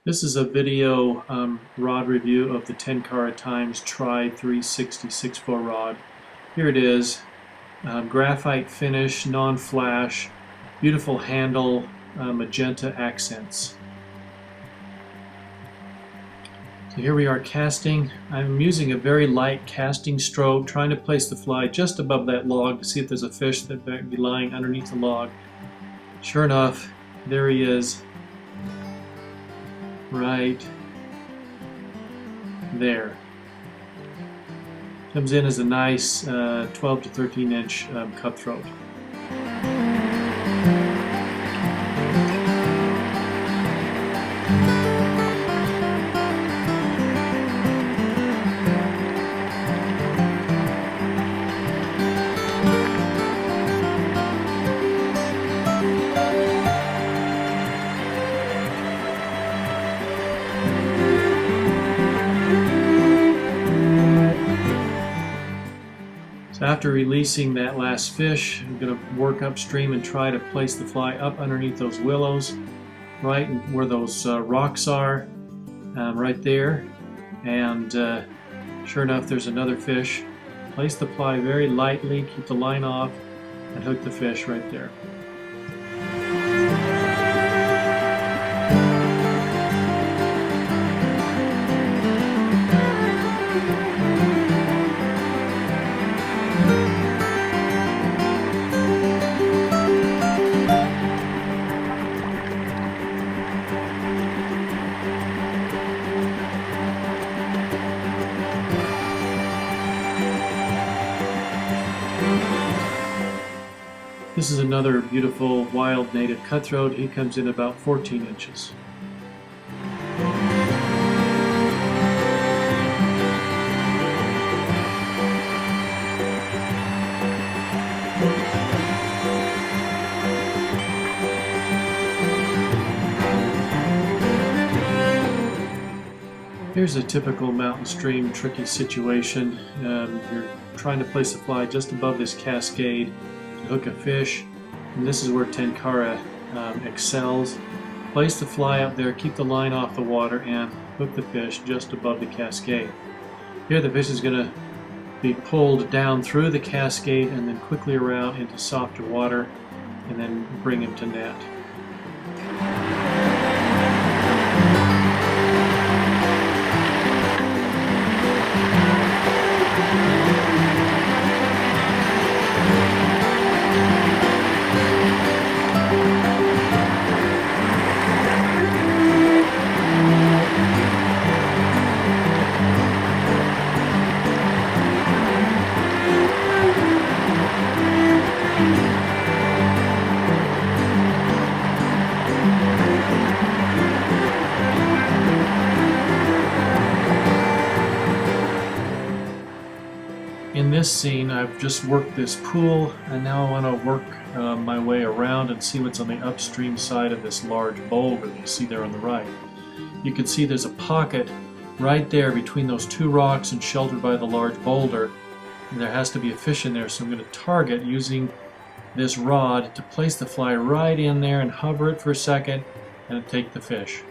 This is a video rod review of the Tenkara Times Try 360 6/4 rod. Here it is, graphite finish, non-flash, beautiful handle, magenta accents. So here we are casting. I'm using a very light casting stroke, trying to place the fly just above that log to see if there's a fish that might be lying underneath the log. Sure enough, there he is. Right there. Comes in as a nice 12 to 13 inch cutthroat. So after releasing that last fish, I'm going to work upstream and try to place the fly up underneath those willows, right where those rocks are, right there. And sure enough, there's another fish. Place the fly very lightly, keep the line off, and hook the fish right there. This is another beautiful wild native cutthroat. He comes in about 14 inches. Here's a typical mountain stream tricky situation. You're trying to place a fly just above this cascade to hook a fish, and this is where Tenkara excels. Place the fly up there, keep the line off the water, and hook the fish just above the cascade. Here the fish is going to be pulled down through the cascade and then quickly around into softer water, and then bring him to net. In this scene, I've just worked this pool, and now I want to work my way around and see what's on the upstream side of this large boulder that you see there on the right. You can see there's a pocket right there between those two rocks and sheltered by the large boulder, and there has to be a fish in there, so I'm going to target using this rod to place the fly right in there and hover it for a second and take the fish.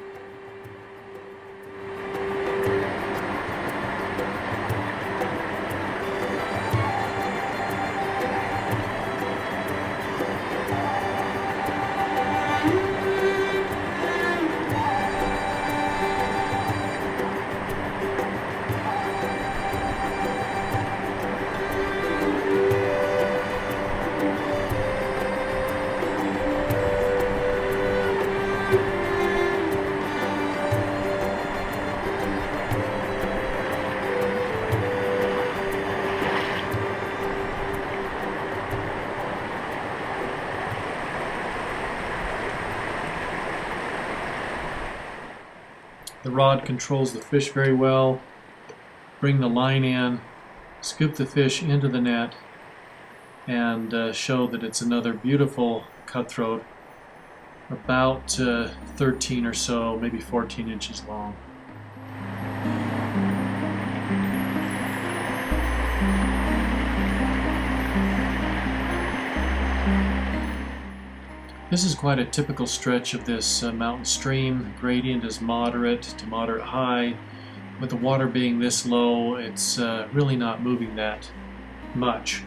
The rod controls the fish very well. Bring the line in, scoop the fish into the net, and show that it's another beautiful cutthroat, about 13 or so, maybe 14 inches long. This is quite a typical stretch of this mountain stream. Gradient is moderate to moderate high. With the water being this low, it's really not moving that much.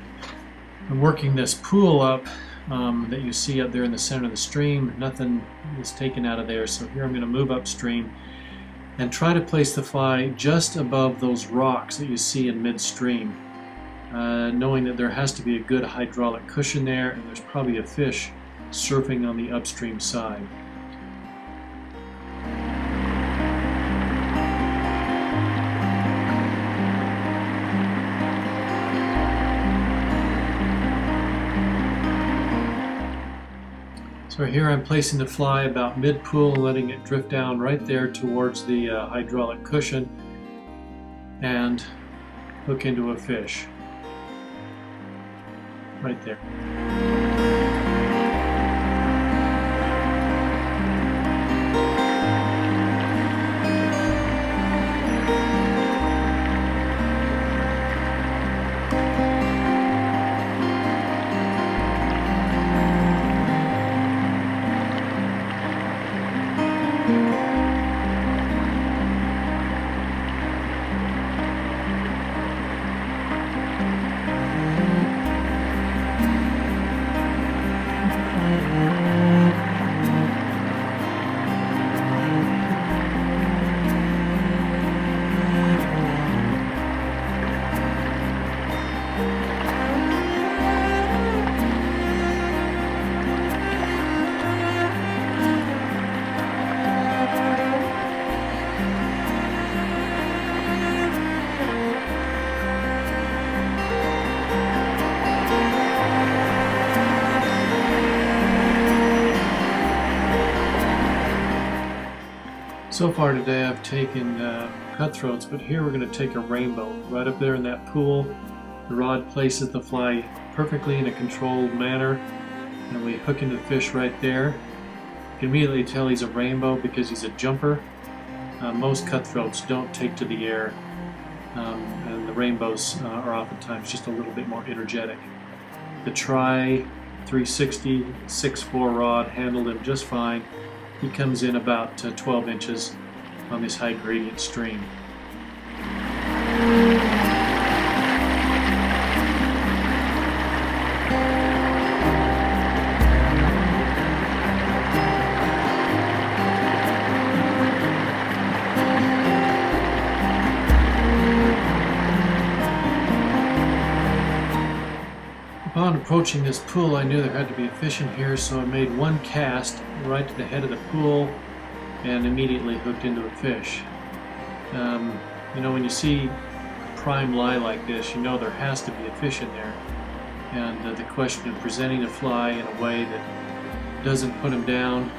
I'm working this pool up that you see up there in the center of the stream. Nothing is taken out of there, so here I'm going to move upstream and try to place the fly just above those rocks that you see in midstream, knowing that there has to be a good hydraulic cushion there, and there's probably a fish surfing on the upstream side. So here I'm placing the fly about mid-pool and letting it drift down right there towards the hydraulic cushion and hook into a fish right there. So far today I've taken cutthroats, but here we're going to take a rainbow. Right up there in that pool, the rod places the fly perfectly in a controlled manner, and we hook into the fish right there. You can immediately tell he's a rainbow because he's a jumper. Most cutthroats don't take to the air, and the rainbows are oftentimes just a little bit more energetic. The Try 360 6.4 rod handled him just fine. He comes in about 12 inches on this high gradient stream. Upon approaching this pool, I knew there had to be a fish in here, so I made one cast right to the head of the pool and immediately hooked into a fish. You know, when you see a prime lie like this, you know there has to be a fish in there. And the question of presenting a fly in a way that doesn't put him down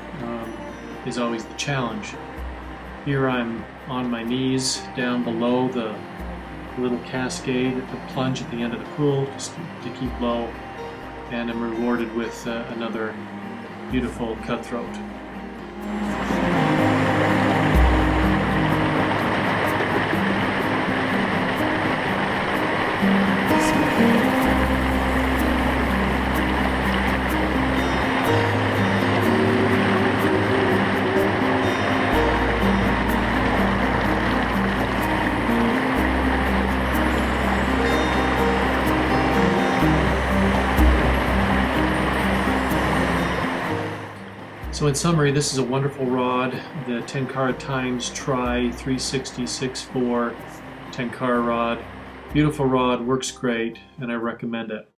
is always the challenge. Here I'm on my knees down below the little cascade at the plunge at the end of the pool just to keep low, and I'm rewarded with another beautiful cutthroat. So in summary, this is a wonderful rod, the Tenkara Times Try 360 6.4 Tenkara rod. Beautiful rod, works great, and I recommend it.